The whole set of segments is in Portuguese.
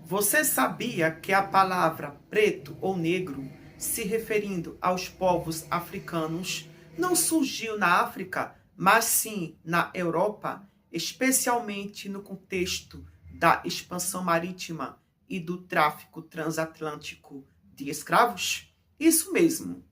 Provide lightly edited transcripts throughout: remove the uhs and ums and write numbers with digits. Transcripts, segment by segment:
Você sabia que a palavra preto ou negro, se referindo aos povos africanos, não surgiu na África, mas sim na Europa, especialmente no contexto da expansão marítima e do tráfico transatlântico de escravos? Isso mesmo.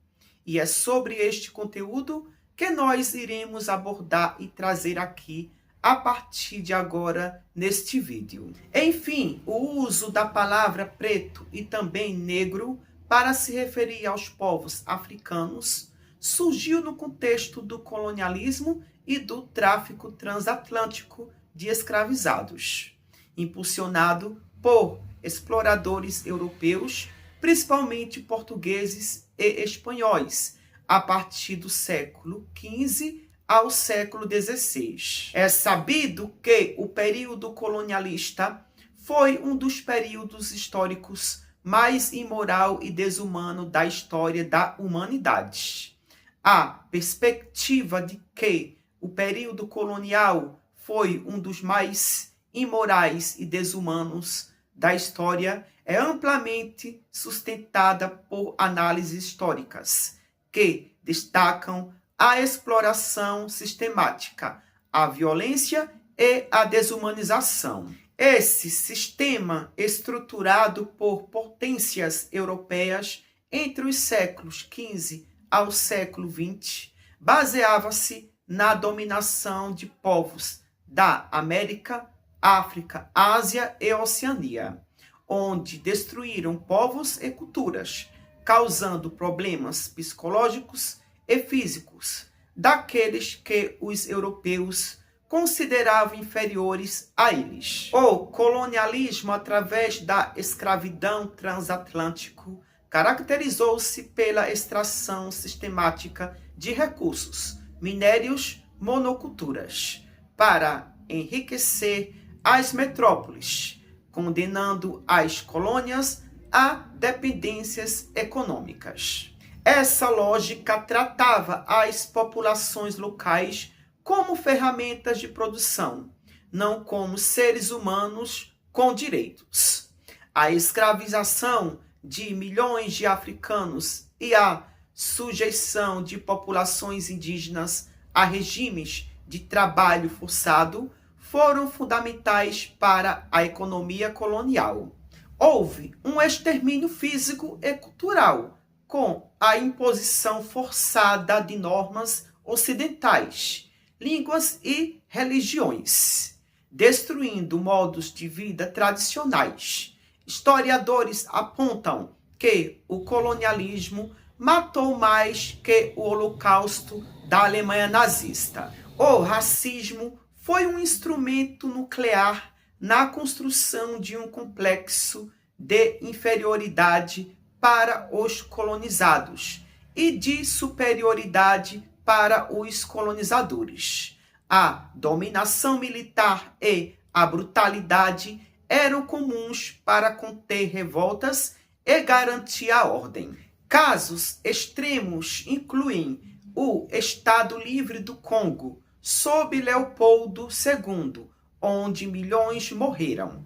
E é sobre este conteúdo que nós iremos abordar e trazer aqui a partir de agora neste vídeo. Enfim, o uso da palavra preto e também negro para se referir aos povos africanos surgiu no contexto do colonialismo e do tráfico transatlântico de escravizados, impulsionado por exploradores europeus, principalmente portugueses e espanhóis, a partir do século XV ao século XVI. É sabido que o período colonialista foi um dos períodos históricos mais imoral e desumano da história da humanidade. A perspectiva de que o período colonial foi um dos mais imorais e desumanos da história é amplamente sustentada por análises históricas que destacam a exploração sistemática, a violência e a desumanização. Esse sistema, estruturado por potências europeias entre os séculos XV ao século XX, baseava-se na dominação de povos da América, África, Ásia e Oceania, onde destruíram povos e culturas, causando problemas psicológicos e físicos daqueles que os europeus consideravam inferiores a eles. O colonialismo através da escravidão transatlântico caracterizou-se pela extração sistemática de recursos, minérios, monoculturas, para enriquecer as metrópoles, condenando as colônias a dependências econômicas. Essa lógica tratava as populações locais como ferramentas de produção, não como seres humanos com direitos. A escravização de milhões de africanos e a sujeição de populações indígenas a regimes de trabalho forçado foram fundamentais para a economia colonial. Houve um extermínio físico e cultural, com a imposição forçada de normas ocidentais, línguas e religiões, destruindo modos de vida tradicionais. Historiadores apontam que o colonialismo matou mais que o Holocausto da Alemanha nazista. O racismo foi um instrumento nuclear na construção de um complexo de inferioridade para os colonizados e de superioridade para os colonizadores. A dominação militar e a brutalidade eram comuns para conter revoltas e garantir a ordem. Casos extremos incluem o Estado Livre do Congo, sob Leopoldo II, onde milhões morreram.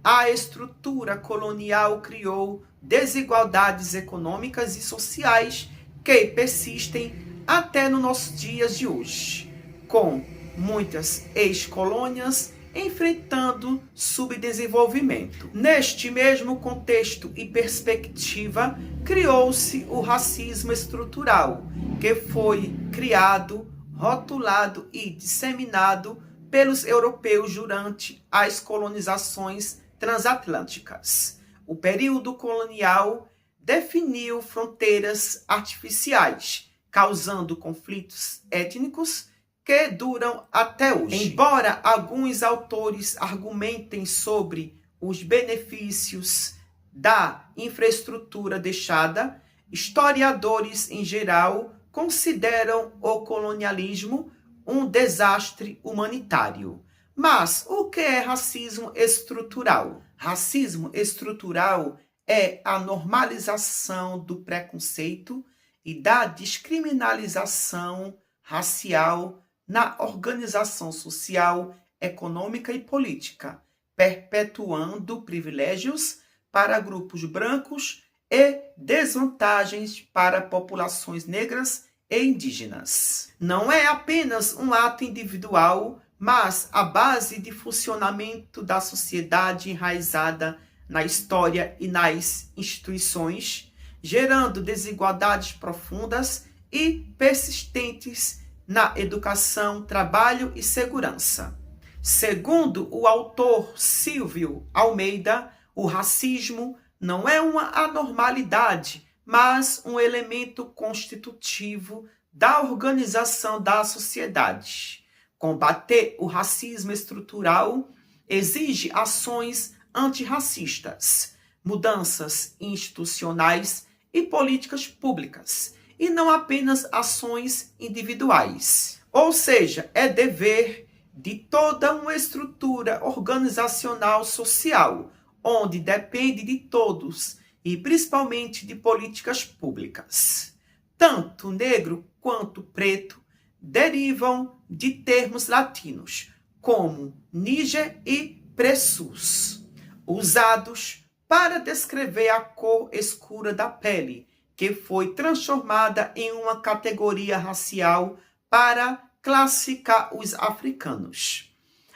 A estrutura colonial criou desigualdades econômicas e sociais que persistem até nos nossos dias de hoje, com muitas ex-colônias enfrentando subdesenvolvimento. Neste mesmo contexto e perspectiva, criou-se o racismo estrutural, que foi criado, rotulado e disseminado pelos europeus durante as colonizações transatlânticas. O período colonial definiu fronteiras artificiais, causando conflitos étnicos que duram até hoje. Embora alguns autores argumentem sobre os benefícios da infraestrutura deixada, historiadores em geral consideram o colonialismo um desastre humanitário. Mas o que é racismo estrutural? Racismo estrutural é a normalização do preconceito e da descriminalização racial na organização social, econômica e política, perpetuando privilégios para grupos brancos e desvantagens para populações negras e indígenas. Não é apenas um ato individual, mas a base de funcionamento da sociedade enraizada na história e nas instituições, gerando desigualdades profundas e persistentes na educação, trabalho e segurança. Segundo o autor Silvio Almeida, o racismo não é uma anormalidade, mas um elemento constitutivo da organização da sociedade. Combater o racismo estrutural exige ações antirracistas, mudanças institucionais e políticas públicas, e não apenas ações individuais. Ou seja, é dever de toda uma estrutura organizacional social, onde depende de todos e principalmente de políticas públicas. Tanto negro quanto preto derivam de termos latinos, como níger e pressus, usados para descrever a cor escura da pele, que foi transformada em uma categoria racial para classificar os africanos.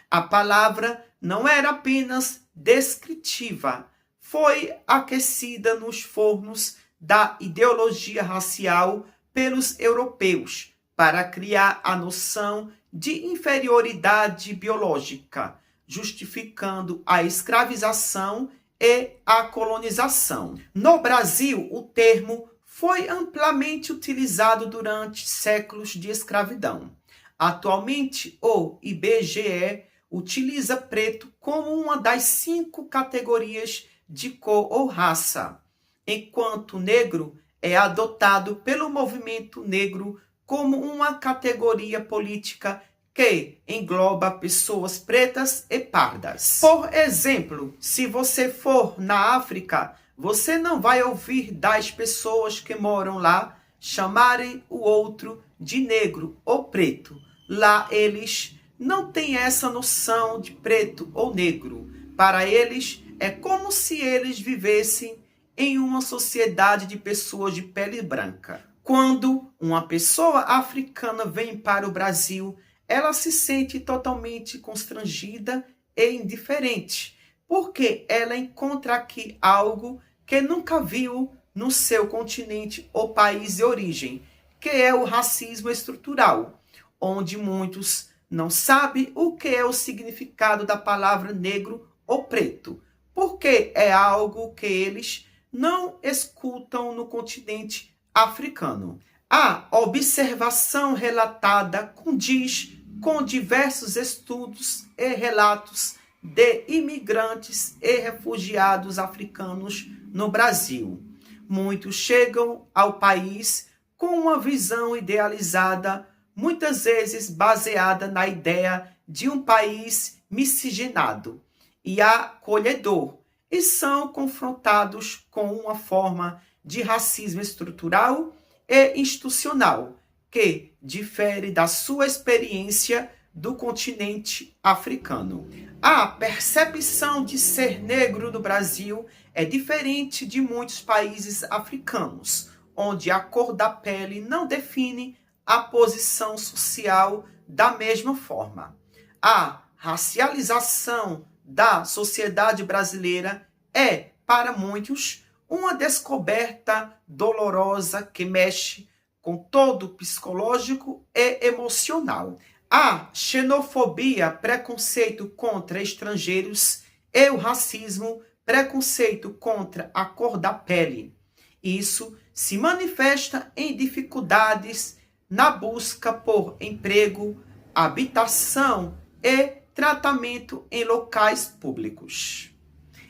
A palavra não era apenas descritiva, foi aquecida nos fornos da ideologia racial pelos europeus para criar a noção de inferioridade biológica, justificando a escravização e a colonização. No Brasil, o termo foi amplamente utilizado durante séculos de escravidão. Atualmente, o IBGE utiliza preto como uma das 5 categorias de cor ou raça, enquanto negro é adotado pelo movimento negro como uma categoria política que engloba pessoas pretas e pardas. Por exemplo, se você for na África, você não vai ouvir das pessoas que moram lá chamarem o outro de negro ou preto. Lá eles não têm essa noção de preto ou negro. Para eles, é como se eles vivessem em uma sociedade de pessoas de pele branca. Quando uma pessoa africana vem para o Brasil, ela se sente totalmente constrangida e indiferente, porque ela encontra aqui algo que nunca viu no seu continente ou país de origem, que é o racismo estrutural, onde muitos não sabem o que é o significado da palavra negro ou preto, porque é algo que eles não escutam no continente africano. A observação relatada condiz com diversos estudos e relatos de imigrantes e refugiados africanos no Brasil. Muitos chegam ao país com uma visão idealizada, muitas vezes baseada na ideia de um país miscigenado e acolhedor, e são confrontados com uma forma de racismo estrutural e institucional, que difere da sua experiência do continente africano. A percepção de ser negro no Brasil é diferente de muitos países africanos, onde a cor da pele não define a posição social da mesma forma. A racialização da sociedade brasileira é, para muitos, uma descoberta dolorosa que mexe com todo o psicológico e emocional. A xenofobia, preconceito contra estrangeiros, e o racismo, preconceito contra a cor da pele. Isso se manifesta em dificuldades na busca por emprego, habitação e tratamento em locais públicos.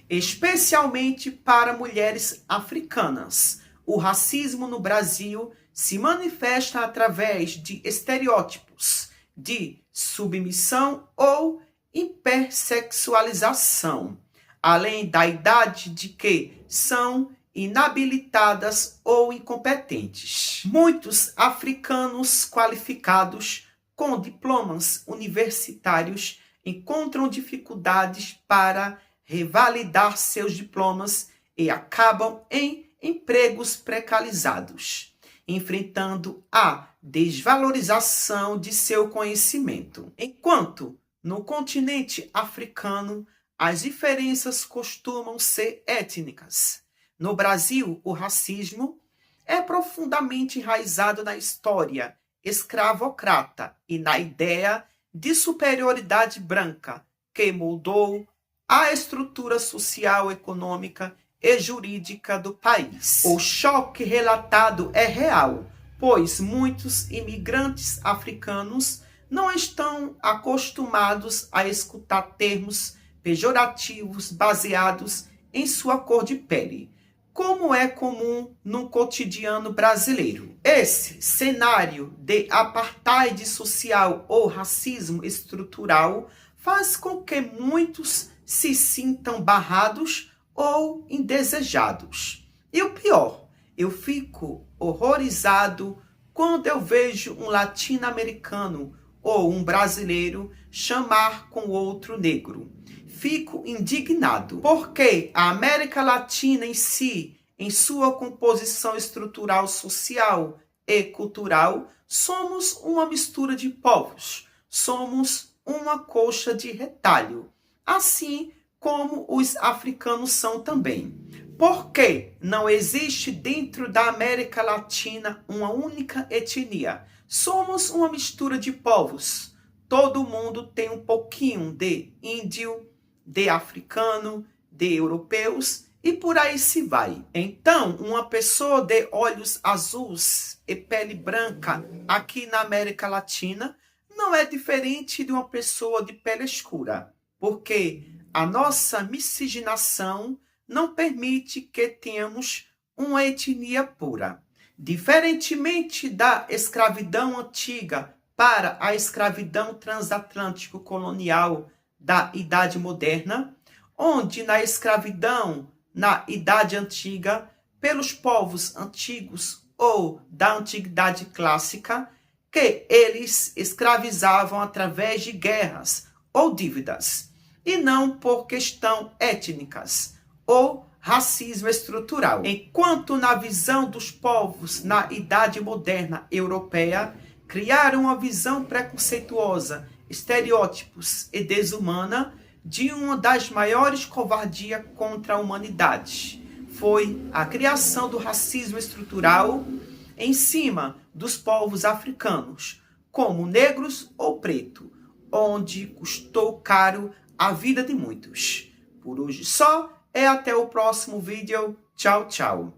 Especialmente para mulheres africanas, o racismo no Brasil se manifesta através de estereótipos de submissão ou hipersexualização, além da idade de que são inabilitadas ou incompetentes. Muitos africanos qualificados com diplomas universitários encontram dificuldades para revalidar seus diplomas e acabam em empregos precarizados, enfrentando a desvalorização de seu conhecimento. Enquanto no continente africano as diferenças costumam ser étnicas, no Brasil o racismo é profundamente enraizado na história escravocrata e na ideia de superioridade branca que moldou a estrutura social, econômica e jurídica do país. O choque relatado é real, pois muitos imigrantes africanos não estão acostumados a escutar termos pejorativos baseados em sua cor de pele, como é comum no cotidiano brasileiro. Esse cenário de apartheid social ou racismo estrutural faz com que muitos se sintam barrados ou indesejados. E o pior, eu fico horrorizado quando eu vejo um latino-americano ou um brasileiro chamar com outro negro. Fico indignado, porque a América Latina em si, em sua composição estrutural social e cultural, somos uma mistura de povos, somos uma coxa de retalho, assim como os africanos são também. Porque não existe dentro da América Latina uma única etnia. Somos uma mistura de povos. Todo mundo tem um pouquinho de índio, de africano, de europeus e por aí se vai. Então, uma pessoa de olhos azuis e pele branca aqui na América Latina não é diferente de uma pessoa de pele escura, porque a nossa miscigenação não permite que tenhamos uma etnia pura. Diferentemente da escravidão antiga para a escravidão transatlântico colonial da Idade Moderna, onde na escravidão na Idade Antiga, pelos povos antigos ou da Antiguidade Clássica, que eles escravizavam através de guerras ou dívidas, e não por questão étnicas ou racismo estrutural. Enquanto na visão dos povos na Idade Moderna Europeia, criaram uma visão preconceituosa, estereótipos e desumana de uma das maiores covardias contra a humanidade. Foi a criação do racismo estrutural em cima dos povos africanos, como negros ou preto, onde custou caro a vida de muitos. Por hoje só, até o próximo vídeo. Tchau, tchau.